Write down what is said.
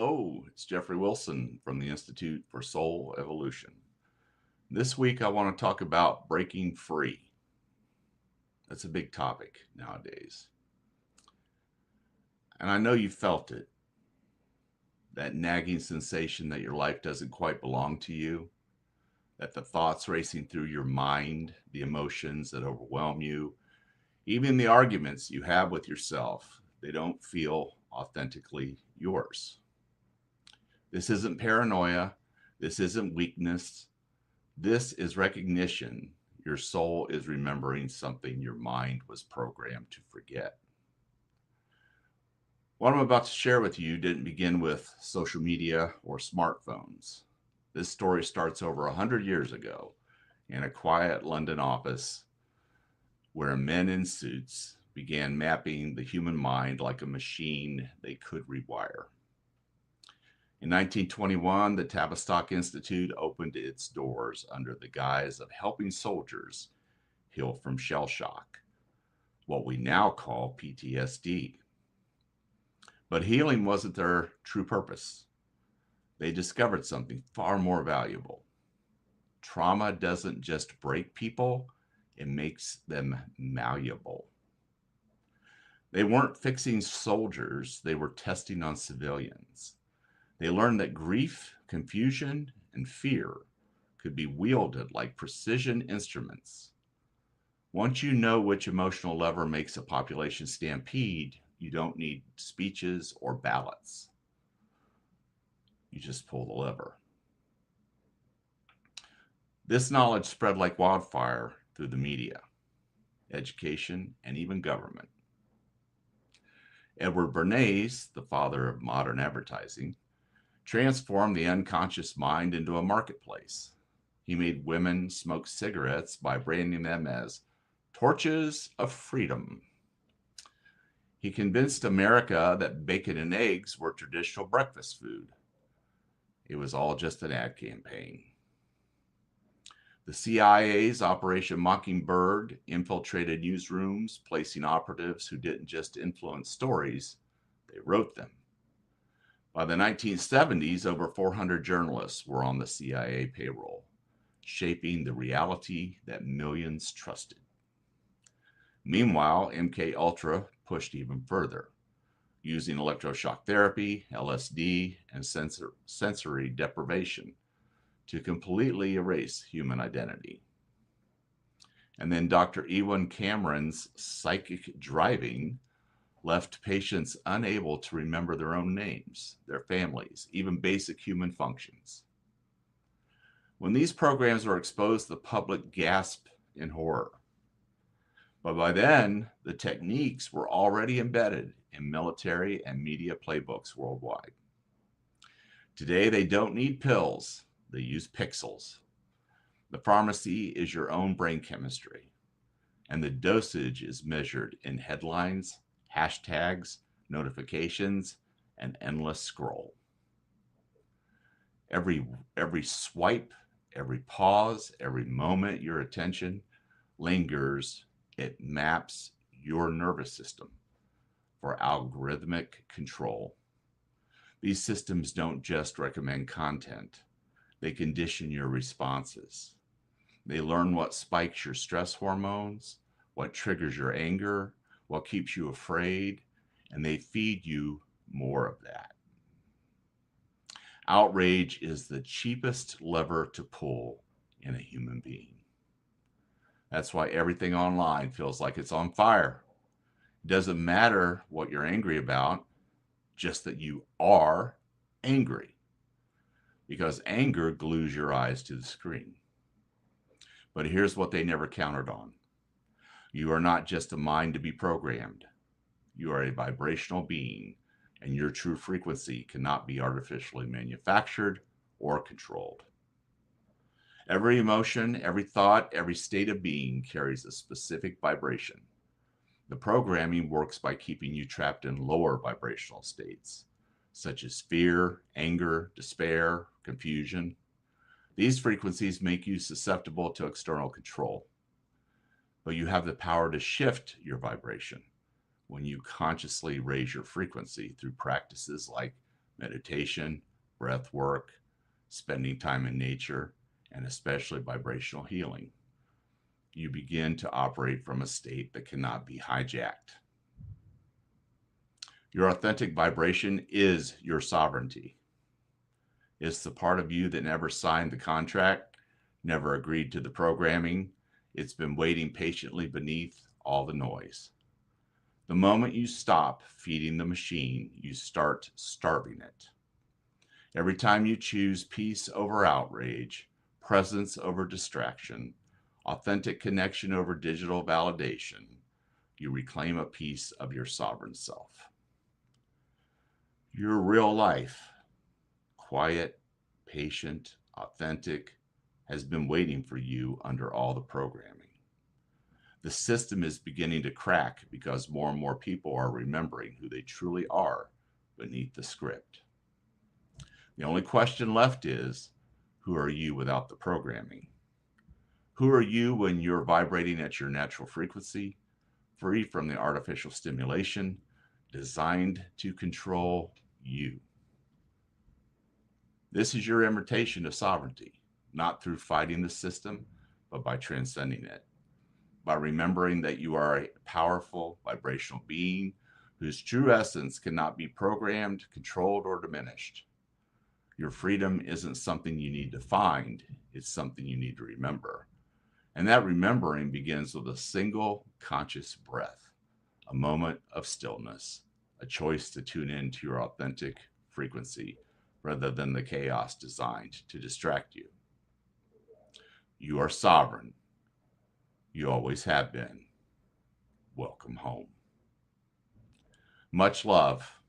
Hello, it's Jeffrey Wilson from the Institute for Soul Evolution. This week I want to talk about breaking free. That's a big topic nowadays. And I know you felt it, that nagging sensation that your life doesn't quite belong to you, that the thoughts racing through your mind, the emotions that overwhelm you, even the arguments you have with yourself, they don't feel authentically yours. This isn't paranoia. This isn't weakness. This is recognition. Your soul is remembering something your mind was programmed to forget. What I'm about to share with you didn't begin with social media or smartphones. This story starts over 100 years ago in a quiet London office where men in suits began mapping the human mind like a machine they could rewire. In 1921, the Tavistock Institute opened its doors under the guise of helping soldiers heal from shell shock, what we now call PTSD. But healing wasn't their true purpose. They discovered something far more valuable. Trauma doesn't just break people, it makes them malleable. They weren't fixing soldiers, they were testing on civilians. They learned that grief, confusion, and fear could be wielded like precision instruments. Once you know which emotional lever makes a population stampede, you don't need speeches or ballots. You just pull the lever. This knowledge spread like wildfire through the media, education, and even government. Edward Bernays, the father of modern advertising, transformed the unconscious mind into a marketplace. He made women smoke cigarettes by branding them as torches of freedom. He convinced America that bacon and eggs were traditional breakfast food. It was all just an ad campaign. The CIA's Operation Mockingbird infiltrated newsrooms, placing operatives who didn't just influence stories, they wrote them. By the 1970s, over 400 journalists were on the CIA payroll, shaping the reality that millions trusted. Meanwhile, MK Ultra pushed even further, using electroshock therapy, LSD, and sensory deprivation to completely erase human identity. And then Dr. Ewan Cameron's psychic driving left patients unable to remember their own names, their families, even basic human functions. When these programs were exposed, the public gasped in horror. But by then, the techniques were already embedded in military and media playbooks worldwide. Today, they don't need pills, they use pixels. The pharmacy is your own brain chemistry, and the dosage is measured in headlines, hashtags, notifications, and endless scroll. Every swipe, every pause, every moment your attention lingers, it maps your nervous system for algorithmic control. These systems don't just recommend content, they condition your responses. They learn what spikes your stress hormones, what triggers your anger, what keeps you afraid, and they feed you more of that. Outrage is the cheapest lever to pull in a human being. That's why everything online feels like it's on fire. It doesn't matter what you're angry about, just that you are angry. Because anger glues your eyes to the screen. But here's what they never counted on. You are not just a mind to be programmed. You are a vibrational being, and your true frequency cannot be artificially manufactured or controlled. Every emotion, every thought, every state of being carries a specific vibration. The programming works by keeping you trapped in lower vibrational states, such as fear, anger, despair, confusion. These frequencies make you susceptible to external control. But you have the power to shift your vibration when you consciously raise your frequency through practices like meditation, breath work, spending time in nature, and especially vibrational healing. You begin to operate from a state that cannot be hijacked. Your authentic vibration is your sovereignty. It's the part of you that never signed the contract, never agreed to the programming. It's been waiting patiently beneath all the noise. The moment you stop feeding the machine, you start starving it. Every time you choose peace over outrage, presence over distraction, authentic connection over digital validation, you reclaim a piece of your sovereign self. Your real life, quiet, patient, authentic, has been waiting for you under all the programming. The system is beginning to crack because more and more people are remembering who they truly are beneath the script. The only question left is, who are you without the programming? Who are you when you're vibrating at your natural frequency, free from the artificial stimulation, designed to control you? This is your invitation to sovereignty, not through fighting the system, but by transcending it, by remembering that you are a powerful vibrational being whose true essence cannot be programmed, controlled, or diminished. Your freedom isn't something you need to find, it's something you need to remember. And that remembering begins with a single conscious breath, a moment of stillness, a choice to tune into your authentic frequency rather than the chaos designed to distract you. You are sovereign. You always have been. Welcome home. Much love.